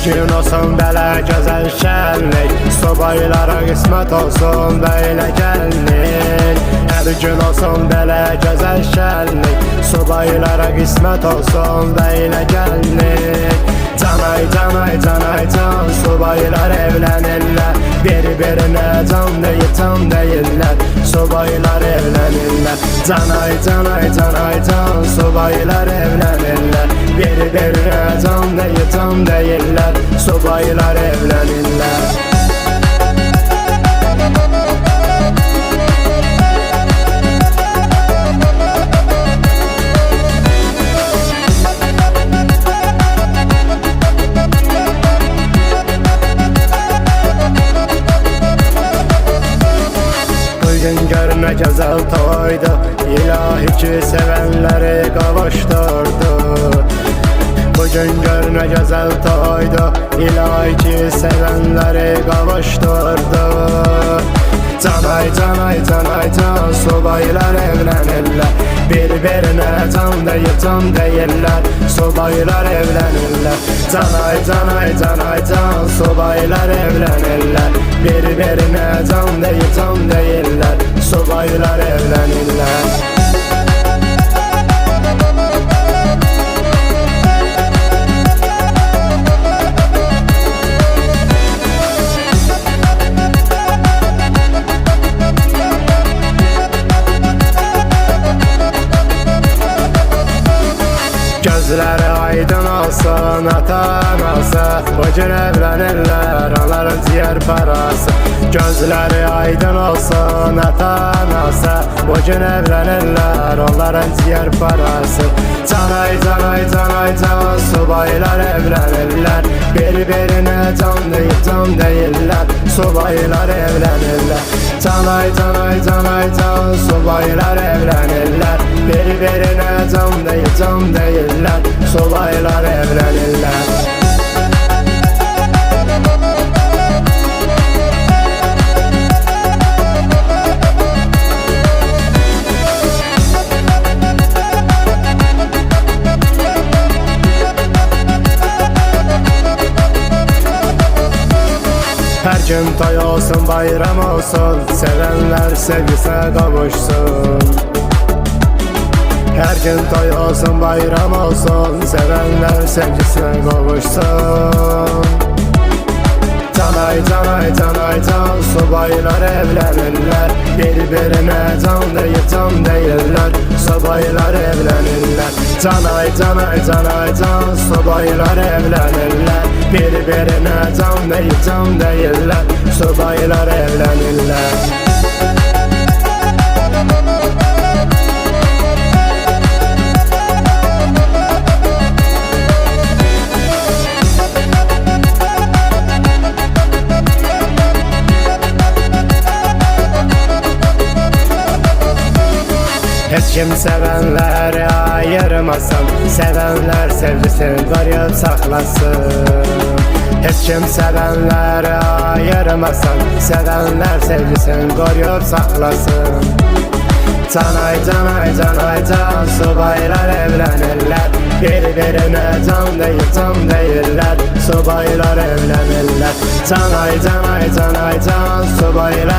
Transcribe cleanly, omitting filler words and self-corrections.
gün olsun belə gözəl şənlik, subaylara qismət olsun belə gəllik. Hər gün olsun belə gözəl şənlik, subaylara qismət olsun belə gəllik. Canay canay canay can, subaylar evlənirlər, bir-birinə can deyirlər, subaylar evlənirlər. Canay canay canay can, subaylar evlənirlər, bir-birinə can deyirlər, subaylar evlənirlər. Bugün gör nə gözəl toydu, ilahi ki sevənləri qavuşturdu. Bugün gör nə gözəl toydu, ilahi ki sevənləri qavuşturdu. Canay canay canay can, subaylar evlənirlər, bir-birinə can deyirlər, subaylar evlənirlər. Canay canay canay can, subaylar evlənirlər, bir-birinə can deyirlər, subaylar evlənirlər. Gözləri aydın olsun ata-anası, bu gün evlənirlər onların ciyər parası. Gözləri aydın olsun ata-anası, bu gün evlənirlər onların ciyər parası. Canay canay canay can, subaylar evlənirlər, bir-birinə can deyirlər, subaylar evlənirlər. Canay canay canay can, subaylar evlənirlər, bir-birinə can deyirlər, subaylar evlənirlər. Hər gün toy olsun, bayram olsun, sevənlər sevgisinə qavuşsun. Hər gün toy olsun, bayram olsun, sevənlər sevgisinə qavuşsun. Canay canay canay can, subaylar evlənirlər, bir-birinə can deyirlər, subaylar evlənirlər. Canay canay canay can, subaylar evlənirlər, bir-birinə can deyirlər, subaylar evlənirlər. Heç kim sevənləri ayırmasın, sevənlər sevgisini qoruyub saxlasın. Heç kim sevənləri ayırmasın, sevənlər sevgisini qoruyub saxlasın. Canay canay canay can, subaylar evlənirlər, bir-birinə can deyirlər, subaylar evlənirlər. Canay canay canay can, subaylar